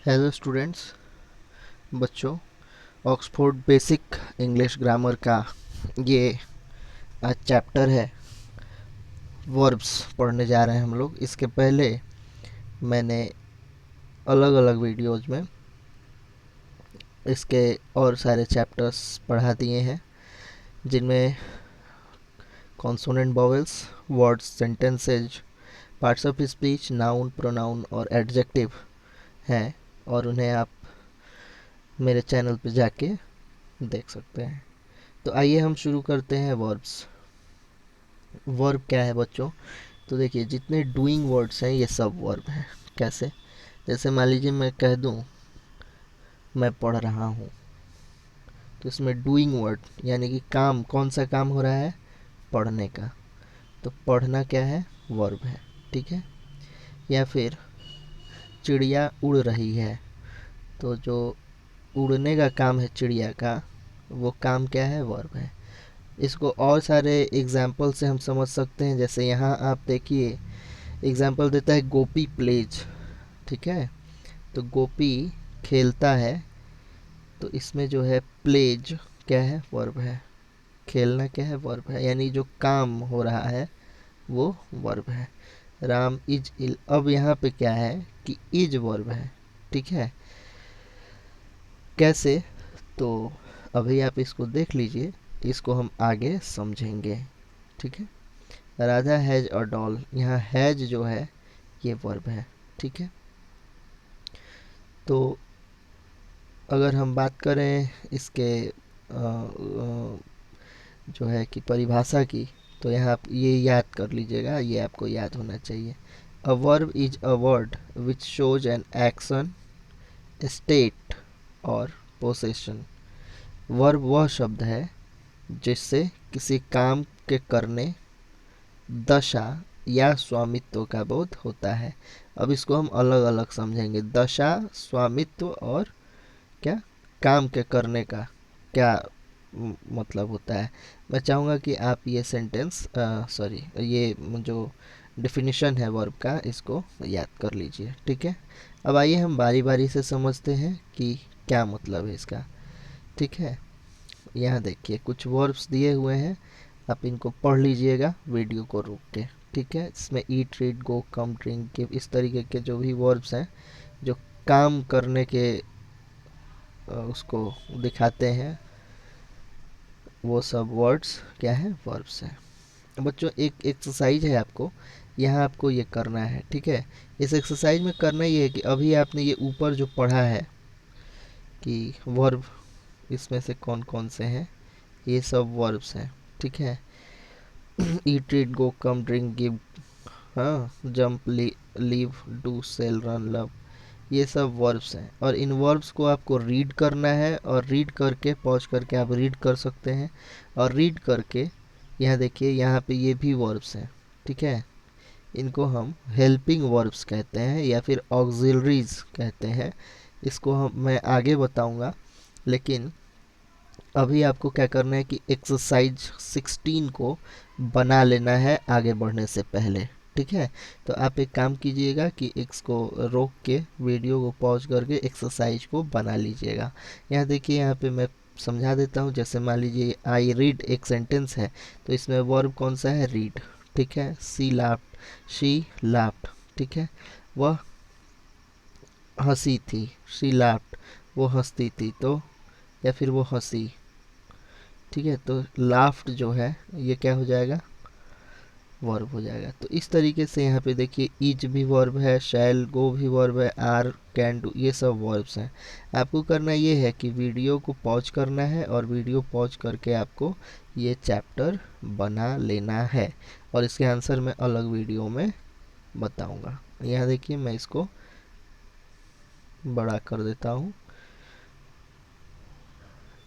Hello students, बच्चों। Oxford basic English grammar का ये आज चैप्टर है। वर्ब्स पढ़ने जा रहे हैं हम लोग। इसके पहले मैंने अलग अलग वीडियोज़ में इसके और सारे चैप्टर्स पढ़ा दिए हैं, जिनमें consonant vowels, words, sentences, parts of speech, noun, pronoun और एडजेक्टिव हैं, और उन्हें आप मेरे चैनल पे जाके देख सकते हैं। तो आइए हम शुरू करते हैं वर्ब्स। वर्ब क्या है बच्चों? तो देखिए, जितने डूइंग वर्ड्स हैं ये सब वर्ब हैं। कैसे? जैसे मान लीजिए मैं कह दूं मैं पढ़ रहा हूँ, तो इसमें डूइंग वर्ड यानी कि काम, कौन सा काम हो रहा है? पढ़ने का। तो पढ़ना क्या है? वर्ब है। ठीक है। या फिर चिड़िया उड़ रही है, तो जो उड़ने का काम है चिड़िया का, वो काम क्या है? वर्ब है। इसको और सारे एग्जाम्पल से हम समझ सकते हैं। जैसे यहाँ आप देखिए, एग्जाम्पल देता है गोपी प्लेज। ठीक है। तो गोपी खेलता है, तो इसमें जो है प्लेज क्या है? वर्ब है। खेलना क्या है? वर्ब है। यानी जो काम हो रहा है वो वर्ब है। राम इज इल, अब यहाँ पे क्या है कि इज वर्ब है। ठीक है। कैसे? तो अभी आप इसको देख लीजिए, इसको हम आगे समझेंगे। ठीक है। राधा हैज अ डॉल, यहाँ हैज जो है ये वर्ब है। ठीक है। तो अगर हम बात करें इसके जो है कि परिभाषा की, तो यहाँ आप ये याद कर लीजिएगा, ये आपको याद होना चाहिए। A verb is a word which shows an action, state और पोसेशन। वर्ब वह शब्द है जिससे किसी काम के करने, दशा या स्वामित्व का बोध होता है। अब इसको हम अलग अलग समझेंगे। दशा, स्वामित्व और क्या, काम के करने का क्या मतलब होता है। मैं चाहूँगा कि आप ये सेंटेंस सॉरी ये जो डिफिनीशन है वर्ब का, इसको याद कर लीजिए। ठीक है। अब आइए हम बारी बारी से समझते हैं कि क्या मतलब है इसका। ठीक है। यहाँ देखिए कुछ वर्ब्स दिए हुए हैं, आप इनको पढ़ लीजिएगा वीडियो को रोक के। ठीक है। इसमें ईट, read, go, come, drink, give, इस तरीके के जो भी वर्ब्स हैं जो काम करने के उसको दिखाते हैं, वो सब वर्ड्स क्या है? वर्ब्स हैं। बच्चों, एक एक्सरसाइज है आपको, यहाँ आपको ये करना है। ठीक है। इस एक्सरसाइज में करना ये है कि अभी आपने ये ऊपर जो पढ़ा है कि वर्ब इसमें से कौन कौन से हैं, ये सब वर्ब्स हैं। ठीक है। Eat, read, go, come, drink, give, हाँ, jump, leave, do, sell, run, love, ये सब वर्ब्स हैं। और इन वर्ब्स को आपको रीड करना है, और रीड करके पॉज करके आप रीड कर सकते हैं। और रीड करके यहाँ देखिए, यहाँ पे ये भी वर्ब्स हैं। ठीक है। इनको हम हेल्पिंग वर्ब्स कहते हैं या फिर ऑक्सिलरीज कहते हैं। इसको मैं आगे बताऊंगा, लेकिन अभी आपको क्या करना है कि एक्सरसाइज 16 को बना लेना है आगे बढ़ने से पहले। ठीक है। तो आप एक काम कीजिएगा कि इसको रोक के वीडियो को पॉज करके एक्सरसाइज को बना लीजिएगा। यहाँ देखिए, यहाँ पे मैं समझा देता हूँ। जैसे मान लीजिए आई रीड एक सेंटेंस है, तो इसमें वर्ब कौन सा है? रीड। ठीक है। सी लाफ्ट, शी लाफ्ट। ठीक है। वह हंसी थी, शी लाफ्ट, वो हंसती थी, तो या फिर वो हंसी। ठीक है। तो लाफ्ट जो है ये क्या हो जाएगा? वर्ब हो जाएगा। तो इस तरीके से यहाँ पे देखिए, इज भी वर्ब है, शैल, गो भी वर्ब है, आर, कैन डू, ये सब वर्ब्स हैं। आपको करना ये है कि वीडियो को पॉज करना है, और वीडियो पॉज करके आपको ये चैप्टर बना लेना है, और इसके आंसर मैं अलग वीडियो में बताऊंगा। यहाँ देखिए, मैं इसको बड़ा कर देता हूँ,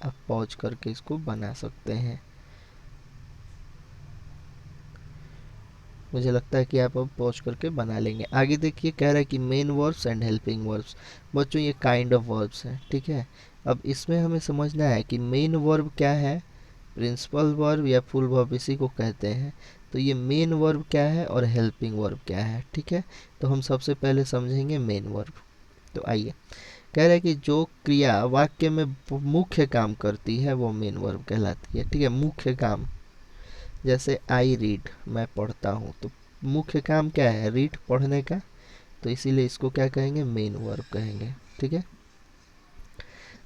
आप पॉज करके इसको बना सकते हैं। मुझे लगता है कि आप अब पॉज करके बना लेंगे। आगे देखिए, कह रहा है कि main verbs and helping verbs. बच्चों, ये काइंड ऑफ वर्ब्स हैं। ठीक है। अब इसमें हमें समझना है कि मेन वर्ब क्या है, प्रिंसिपल वर्ब या फुल वर्ब इसी को कहते हैं। तो ये मेन वर्ब क्या है और हेल्पिंग वर्ब क्या है। ठीक है। तो हम सबसे पहले समझेंगे मेन वर्ब। तो आइए, कह रहे हैं कि जो क्रिया वाक्य में मुख्य काम करती है वो मेन वर्ब कहलाती है। ठीक है, मुख्य काम, जैसे आई रीड, मैं पढ़ता हूँ, तो मुख्य काम क्या है, रीड, पढ़ने का, तो इसीलिए इसको क्या कहेंगे, मेन वर्ब कहेंगे। ठीक है,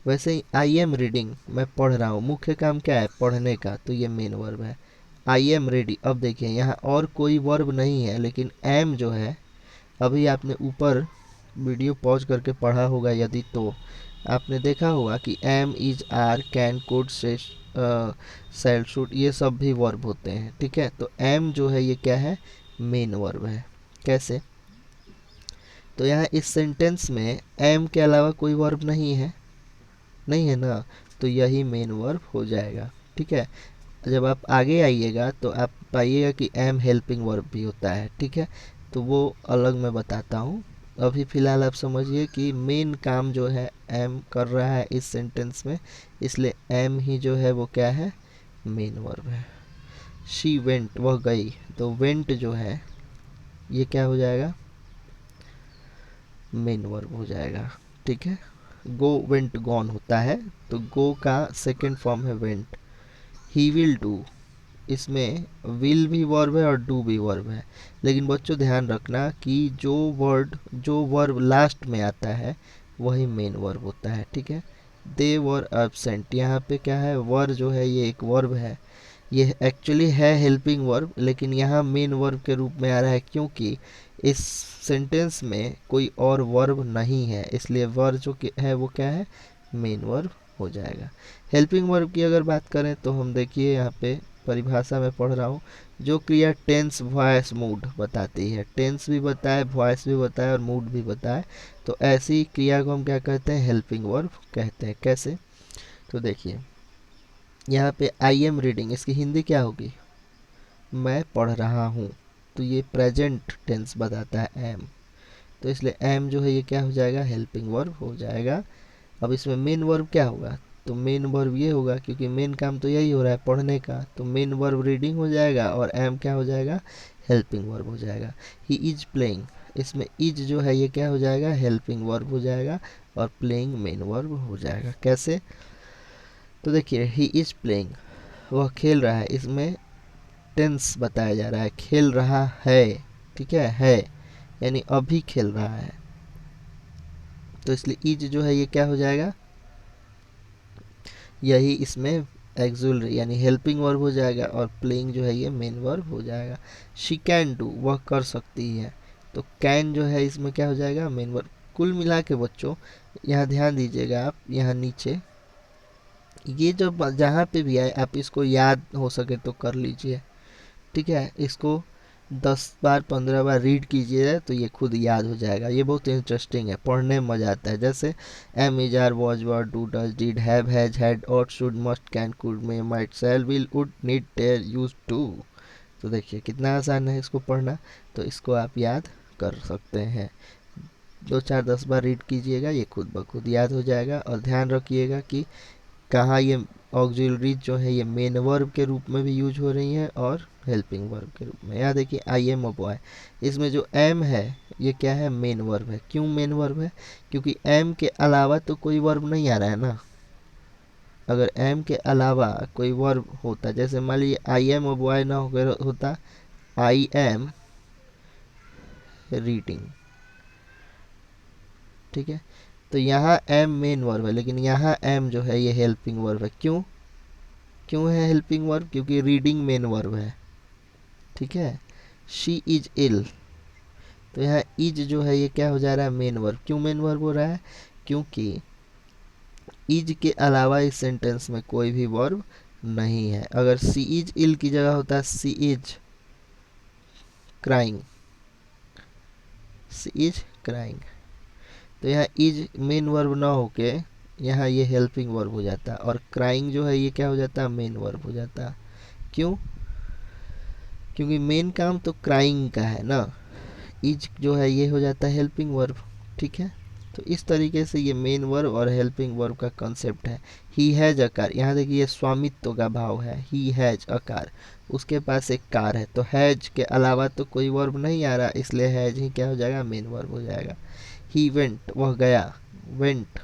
वैसे ही आई एम रीडिंग, मैं पढ़ रहा हूँ, मुख्य काम क्या है, पढ़ने का, तो ये मेन वर्ब है। आई एम रेडी, अब देखिए यहाँ और कोई वर्ब नहीं है, लेकिन एम जो है, अभी आपने ऊपर वीडियो पॉज करके पढ़ा होगा यदि, तो आपने देखा होगा कि am, is, are, can, could, shall, should, ये सब भी वर्ब होते हैं। ठीक है, तो एम जो है ये क्या है, मेन वर्ब है। कैसे, तो यहाँ इस सेंटेंस में एम के अलावा कोई वर्ब नहीं है, नहीं है ना, तो यही मेन वर्ब हो जाएगा। ठीक है, जब आप आगे आइएगा तो आप पाइएगा कि एम हेल्पिंग वर्ब भी होता है। ठीक है, तो वो अलग मैं बताता हूँ। अभी फ़िलहाल आप समझिए कि मेन काम जो है एम कर रहा है इस सेंटेंस में, इसलिए एम ही जो है वो क्या है, मेन वर्ब है। शी वेंट, वह गई, तो वेंट जो है ये क्या हो जाएगा, मेन वर्ब हो जाएगा। ठीक है, गो, वेंट, गॉन होता है, तो गो का सेकेंड फॉर्म है वेंट। ही विल डू, इसमें विल भी वर्ब है और डू भी वर्ब है, लेकिन बच्चों ध्यान रखना कि जो वर्ब लास्ट में आता है वही मेन वर्ब होता है। ठीक है, दे वर एब्सेंट, यहाँ पे क्या है, वर जो है ये एक वर्ब है, ये एक्चुअली है हेल्पिंग वर्ब, लेकिन यहाँ मेन वर्ब के रूप में आ रहा है क्योंकि इस सेंटेंस में कोई और वर्ब नहीं है, इसलिए वर्ब जो है वो क्या है, मेन वर्ब हो जाएगा। हेल्पिंग वर्ब की अगर बात करें तो हम देखिए यहाँ पे परिभाषा में पढ़ रहा हूँ, जो क्रिया टेंस, वॉइस, मूड बताती है, टेंस भी बताए, वॉइस भी बताए और मूड भी बताए, तो ऐसी क्रिया को हम क्या कहते हैं, हेल्पिंग वर्ब कहते हैं। कैसे, तो देखिए यहाँ पे आई एम रीडिंग, इसकी हिंदी क्या होगी, मैं पढ़ रहा हूँ, तो ये प्रेजेंट टेंस बताता है एम, तो इसलिए एम जो है ये क्या हो जाएगा, हेल्पिंग वर्ब हो जाएगा। अब इसमें मेन वर्ब क्या होगा, तो मेन वर्ब ये होगा, क्योंकि मेन काम तो यही हो रहा है, पढ़ने का, तो मेन वर्ब रीडिंग हो जाएगा और एम क्या हो जाएगा, हेल्पिंग वर्ब हो जाएगा। ही इज प्लेइंग, इसमें इज जो है ये क्या हो जाएगा, हेल्पिंग वर्ब हो जाएगा और प्लेइंग मेन वर्ब हो जाएगा। कैसे, तो देखिए ही इज प्लेइंग, वह खेल रहा है, इसमें टेंस बताया जा रहा है, खेल रहा है। ठीक है, यानी अभी खेल रहा है, तो इसलिए इज जो है ये क्या हो जाएगा, यही इसमें एक्सुलरी यानी हेल्पिंग वर्ब हो जाएगा और प्लेइंग जो है ये मेन वर्ब हो जाएगा। शी कैन डू, वह कर सकती है, तो कैन जो है इसमें क्या हो जाएगा, मेन वर्ब। कुल मिला के बच्चों यहाँ ध्यान दीजिएगा आप, यहाँ नीचे ये जब जहाँ पे भी आए आप इसको याद हो सके तो कर लीजिए। ठीक है, इसको 10 बार 15 बार रीड कीजिए तो ये खुद याद हो जाएगा। ये बहुत इंटरेस्टिंग है, पढ़ने में मज़ा आता है। जैसे am, is, are, was, were, do, does, did, have, has, had, ought, should, must, can, could, may, might, shall, will, would, need, dare, use to. तो देखिए कितना आसान है इसको पढ़ना, तो इसको आप याद कर सकते हैं। 2 4 10 बार रीड कीजिएगा, ये खुद ब खुद याद हो जाएगा। और ध्यान रखिएगा कि कहाँ ये ऑक्सिलरीज जो है ये मेन वर्ब के रूप में भी यूज हो रही हैं और हेल्पिंग वर्ब के रूप में। यहाँ देखिए आई एम अ बॉय, इसमें जो एम है ये क्या है, मेन वर्ब है। क्यों मेन वर्ब है, क्योंकि एम के अलावा तो कोई वर्ब नहीं आ रहा है ना। अगर एम के अलावा कोई वर्ब होता, जैसे मान लीजिए आई एम अ बॉय ना होता आई एम रीडिंग। ठीक है, तो यहाँ एम मेन वर्ब है, लेकिन यहाँ एम जो है ये हेल्पिंग वर्ब है। क्यों है हेल्पिंग वर्ब, क्योंकि रीडिंग मेन वर्ब है। ठीक है, शी इज इल, तो यहाँ इज जो है ये क्या हो जा रहा है, मेन वर्ब। क्यों मेन वर्ब हो रहा है, क्योंकि इज के अलावा इस सेंटेंस में कोई भी वर्ब नहीं है। अगर सी इज इल की जगह होता she is crying, she is crying, तो यहाँ इज मेन वर्ब ना होके यहाँ ये हेल्पिंग वर्ब हो जाता, और क्राइंग जो है ये क्या हो जाता, मेन वर्ब हो जाता। क्यों, क्योंकि मेन काम तो क्राइंग का है ना, इज जो है ये हो जाता है हेल्पिंग वर्ब। ठीक है, तो इस तरीके से ये मेन वर्ब और हेल्पिंग वर्ब का कंसेप्ट है। ही हैज अ कार, यहाँ देखिए ये स्वामित्व का भाव है, ही हैज अ कार, उसके पास एक कार है, तो हैज के अलावा तो कोई वर्ब नहीं आ रहा, इसलिए हैज ही क्या हो जाएगा, मेन वर्ब हो जाएगा। ही वेंट, वह गया, वेंट।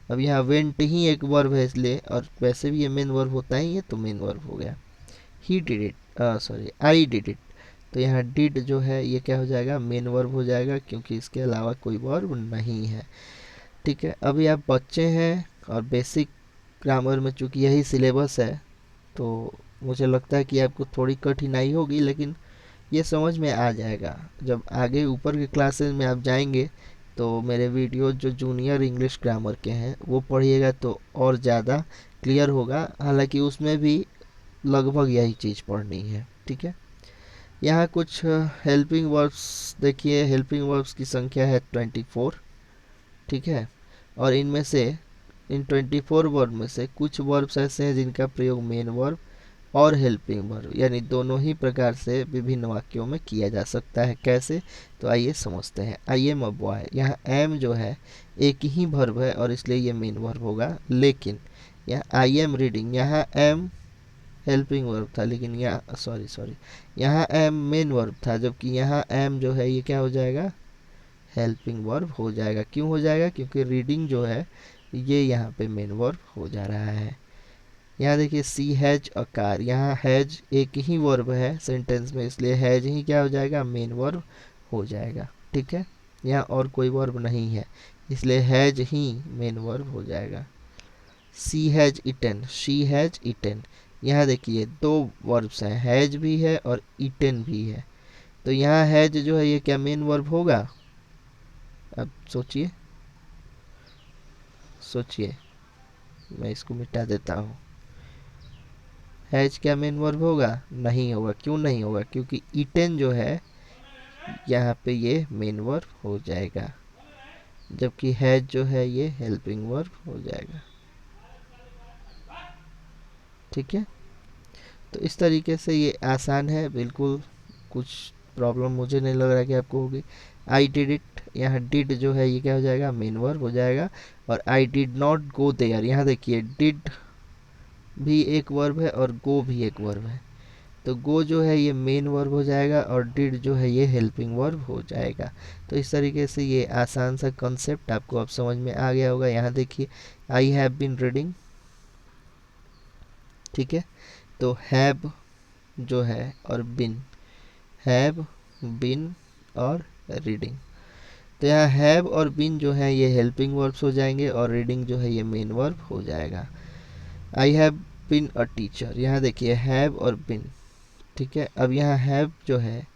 अब यहाँ वेंट ही एक वर्ब है इसलिए, और वैसे भी ये मेन वर्ब होता ही है तो मेन वर्ब हो गया। He did it, sorry I did it, तो यहाँ डिड जो है ये क्या हो जाएगा, मेन वर्ब हो जाएगा, क्योंकि इसके अलावा कोई वर्ब नहीं है। ठीक है, अभी आप बच्चे हैं और बेसिक ग्रामर में चूँकि यही सिलेबस है, तो मुझे लगता है कि आपको थोड़ी कठिनाई होगी, लेकिन ये समझ में आ जाएगा। जब आगे ऊपर के क्लासेस में आप जाएंगे तो मेरे वीडियो जो जूनियर इंग्लिश ग्रामर के हैं वो पढ़िएगा तो और ज़्यादा क्लियर होगा, हालांकि उसमें भी लगभग यही चीज़ पढ़नी है। ठीक है, यहाँ कुछ हेल्पिंग वर्ब्स देखिए, हेल्पिंग वर्ब्स की संख्या है 24। ठीक है, और इनमें से इन 24 वर्ब में से कुछ वर्ब्स ऐसे हैं जिनका प्रयोग मेन वर्ब और हेल्पिंग वर्ब यानी दोनों ही प्रकार से विभिन्न वाक्यों में किया जा सकता है। कैसे, तो आइए समझते हैं। आई एम अ बॉय, यहाँ एम जो है एक ही वर्ब है और इसलिए ये मेन वर्ब होगा, लेकिन यहाँ आई एम रीडिंग, यहाँ एम हेल्पिंग वर्ब था, लेकिन यहाँ सॉरी यहाँ एम मेन वर्ब था, जबकि यहाँ एम जो है ये क्या हो जाएगा, हेल्पिंग वर्ब हो जाएगा। क्यों हो जाएगा, क्योंकि रीडिंग जो है ये यहाँ पे मेन वर्ब हो जा रहा है। यहाँ देखिए सी हैज अ कार, यहाँ हैज एक ही वर्ब है सेंटेंस में, इसलिए हैज ही क्या हो जाएगा, मेन वर्ब हो जाएगा। ठीक है, यहाँ और कोई वर्ब नहीं है, इसलिए हैज ही मेन वर्ब हो जाएगा। She has eaten, she has eaten, यहाँ देखिए दो वर्ब्स हैं, हैज भी है और इटन भी है, तो यहाँ हैज जो है ये क्या मेन वर्ब होगा। अब सोचिए सोचिए, मैं इसको मिटा देता हूँ। हैज क्या मेन वर्ब होगा, नहीं होगा। क्यों नहीं होगा, क्योंकि ईटन जो है यहाँ पे ये मेन वर्ब हो जाएगा, जबकि हैज जो है ये हेल्पिंग वर्ब हो जाएगा। ठीक है, तो इस तरीके से ये आसान है बिल्कुल, कुछ प्रॉब्लम मुझे नहीं लग रहा कि आपको होगी। आई डिड इट, यहाँ डिड जो है ये क्या हो जाएगा, मेन वर्ब हो जाएगा। और I did not go there, यहाँ देखिए डिड भी एक वर्ब है और गो भी एक वर्ब है, तो गो जो है ये मेन वर्ब हो जाएगा और डिड जो है ये हेल्पिंग वर्ब हो जाएगा। तो इस तरीके से ये आसान सा कॉन्सेप्ट आपको अब समझ में आ गया होगा। यहाँ देखिए आई हैव बीन रीडिंग, ठीक है, तो हैव जो है और बिन, हैव बिन और रीडिंग, तो यहाँ हैव और बिन जो है ये हेल्पिंग वर्ब्स हो जाएंगे और रीडिंग जो है ये मेन वर्ब हो जाएगा। I have been a teacher, यहाँ देखिए हैव और बिन, ठीक है, अब यहाँ हैव जो है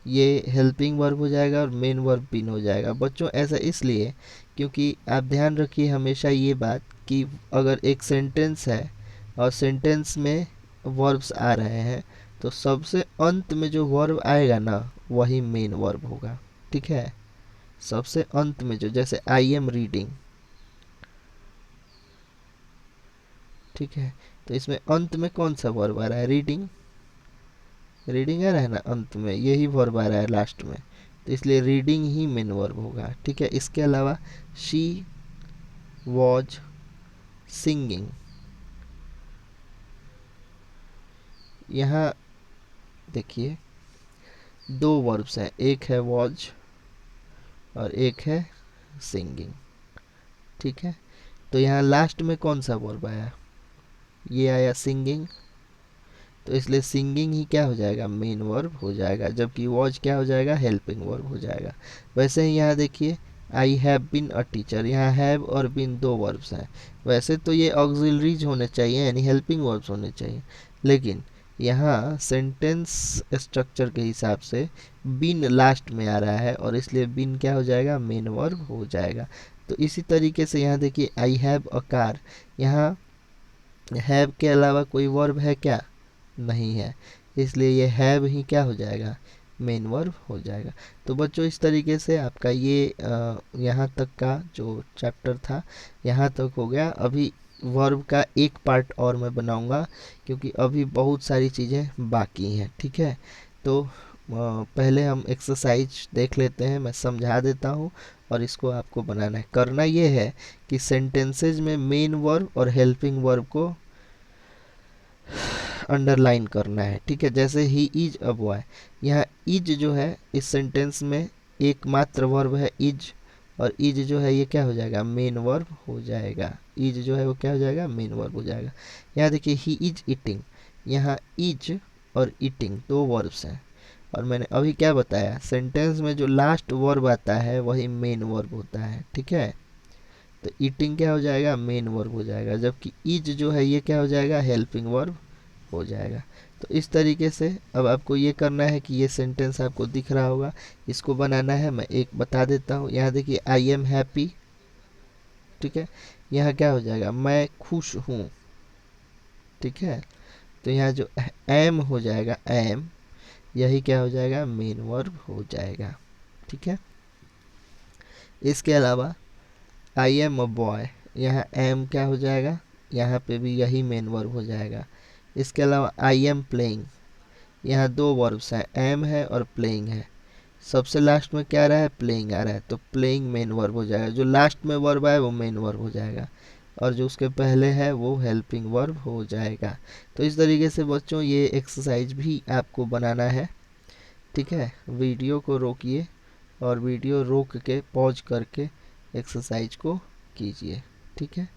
ये हेल्पिंग वर्ब हो जाएगा और मेन वर्ब बिन हो जाएगा। बच्चों ऐसा इसलिए क्योंकि आप ध्यान रखिए हमेशा ये बात कि अगर एक सेंटेंस है और सेंटेंस में वर्ब्स आ रहे हैं तो सबसे अंत में जो वर्ब आएगा ना वही मेन वर्ब होगा। ठीक है, सबसे अंत में जो, जैसे आई एम रीडिंग, ठीक है, तो इसमें अंत में कौन सा वर्ब आ रहा है, रीडिंग, रीडिंग आ रहा है ना अंत में, यही वर्ब आ रहा है लास्ट में, तो इसलिए रीडिंग ही मेन वर्ब होगा। ठीक है, इसके अलावा शी वॉज सिंगिंग, यहाँ देखिए दो वर्ब्स हैं, एक है वॉज और एक है सिंगिंग। ठीक है, तो यहाँ लास्ट में कौन सा वर्ब आया, ये आया सिंगिंग, तो इसलिए सिंगिंग ही क्या हो जाएगा, मेन वर्ब हो जाएगा, जबकि वॉज क्या हो जाएगा, हेल्पिंग वर्ब हो जाएगा। वैसे ही यहाँ देखिए I have been a teacher, यहाँ हैव और बीन दो वर्ब्स हैं, वैसे तो ये ऑक्सिलरीज होने चाहिए यानी हेल्पिंग वर्ब्स होने चाहिए, लेकिन यहाँ सेंटेंस स्ट्रक्चर के हिसाब से बीन लास्ट में आ रहा है और इसलिए बीन क्या हो जाएगा, मेन वर्ब हो जाएगा। तो इसी तरीके से यहाँ देखिए आई हैव अ कार, यहाँ हैव के अलावा कोई वर्ब है क्या, नहीं है, इसलिए ये हैव ही क्या हो जाएगा, मेन वर्ब हो जाएगा। तो बच्चों इस तरीके से आपका ये यहाँ तक का जो चैप्टर था यहाँ तक हो गया। अभी वर्ब का एक पार्ट और मैं बनाऊंगा क्योंकि अभी बहुत सारी चीज़ें बाकी हैं। ठीक है, तो पहले हम एक्सरसाइज देख लेते हैं, मैं समझा देता हूँ और इसको आपको बनाना है। करना ये है कि सेंटेंसेज में मेन वर्ब और हेल्पिंग वर्ब को अंडरलाइन करना है। ठीक है, जैसे ही इज अ बॉय, यहाँ इज जो है इस सेंटेंस में एकमात्र वर्ब है इज, और इज जो है ये क्या हो जाएगा, मेन वर्ब हो जाएगा। इज जो है वो क्या हो जाएगा, मेन वर्ब हो जाएगा। यहाँ देखिए ही इज ईटिंग, यहाँ इज और ईटिंग दो वर्ब्स हैं, और मैंने अभी क्या बताया, सेंटेंस में जो लास्ट वर्ब आता है वही मेन वर्ब होता है, ठीक है। तो ईटिंग क्या हो जाएगा, मेन वर्ब हो जाएगा, जबकि इज जो है ये क्या हो जाएगा, हेल्पिंग वर्ब हो जाएगा। तो इस तरीके से अब आपको ये करना है कि ये सेंटेंस आपको दिख रहा होगा, इसको बनाना है। मैं एक बता देता हूँ, यहाँ देखिए आई एम हैप्पी, ठीक है। यहाँ क्या हो जाएगा, मैं खुश हूँ, ठीक है। तो यहाँ जो एम हो जाएगा, एम, यही क्या हो जाएगा, मेन वर्ब हो जाएगा, ठीक है। इसके अलावा आई एम अ बॉय, यहाँ एम क्या हो जाएगा, यहाँ पे भी यही मेन वर्ब हो जाएगा। इसके अलावा आई एम प्लेइंग, यहाँ दो वर्ब्स हैं, एम है और प्लेइंग है, सबसे लास्ट में क्या आ रहा है, प्लेइंग आ रहा है, तो प्लेइंग मेन वर्ब हो जाएगा। जो लास्ट में वर्ब आए वो मेन वर्ब हो जाएगा, और जो उसके पहले है वो हेल्पिंग वर्ब हो जाएगा। तो इस तरीके से बच्चों ये एक्सरसाइज भी आपको बनाना है, ठीक है। वीडियो को रोकिए और वीडियो रोक के पॉज करके एक्सरसाइज को कीजिए, ठीक है।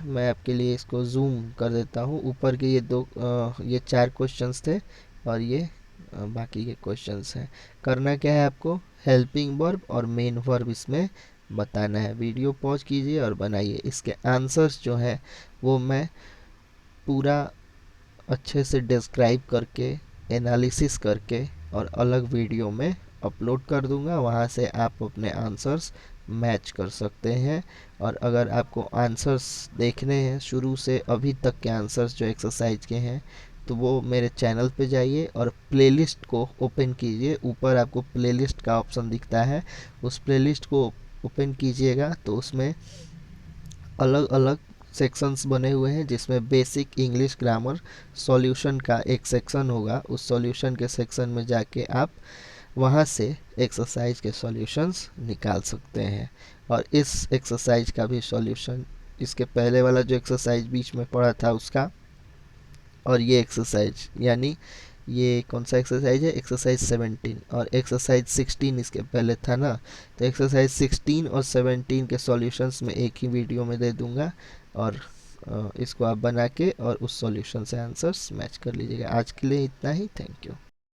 मैं आपके लिए इसको जूम कर देता हूँ। ऊपर के ये 4 क्वेश्चंस थे, और ये बाकी के क्वेश्चंस हैं। करना क्या है आपको, हेल्पिंग वर्ब और मेन वर्ब इसमें बताना है। वीडियो पॉज कीजिए और बनाइए। इसके आंसर्स जो हैं वो मैं पूरा अच्छे से डिस्क्राइब करके, एनालिसिस करके और अलग वीडियो में अपलोड कर दूंगा। वहाँ से आप अपने आंसर्स मैच कर सकते हैं। और अगर आपको आंसर्स देखने हैं शुरू से अभी तक के आंसर्स जो एक्सरसाइज के हैं, तो वो मेरे चैनल पे जाइए और प्लेलिस्ट को ओपन कीजिए। ऊपर आपको प्लेलिस्ट का ऑप्शन दिखता है, उस प्लेलिस्ट को ओपन कीजिएगा तो उसमें अलग अलग सेक्शंस बने हुए हैं, जिसमें बेसिक इंग्लिश ग्रामर सॉल्यूशन का एक सेक्शन होगा। उस सॉल्यूशन के सेक्शन में जाके आप वहाँ से एक्सरसाइज के सॉल्यूशंस निकाल सकते हैं। और इस एक्सरसाइज का भी सॉल्यूशन, इसके पहले वाला जो एक्सरसाइज बीच में पड़ा था उसका, और ये एक्सरसाइज, यानी ये कौन सा एक्सरसाइज है, एक्सरसाइज 17, और एक्सरसाइज 16 इसके पहले था ना। तो एक्सरसाइज 16 और 17 के सॉल्यूशंस में एक ही वीडियो में दे दूंगा, और इसको आप बना के और उस सॉल्यूशन से आंसर्स मैच कर लीजिएगा। आज के लिए इतना ही, थैंक यू।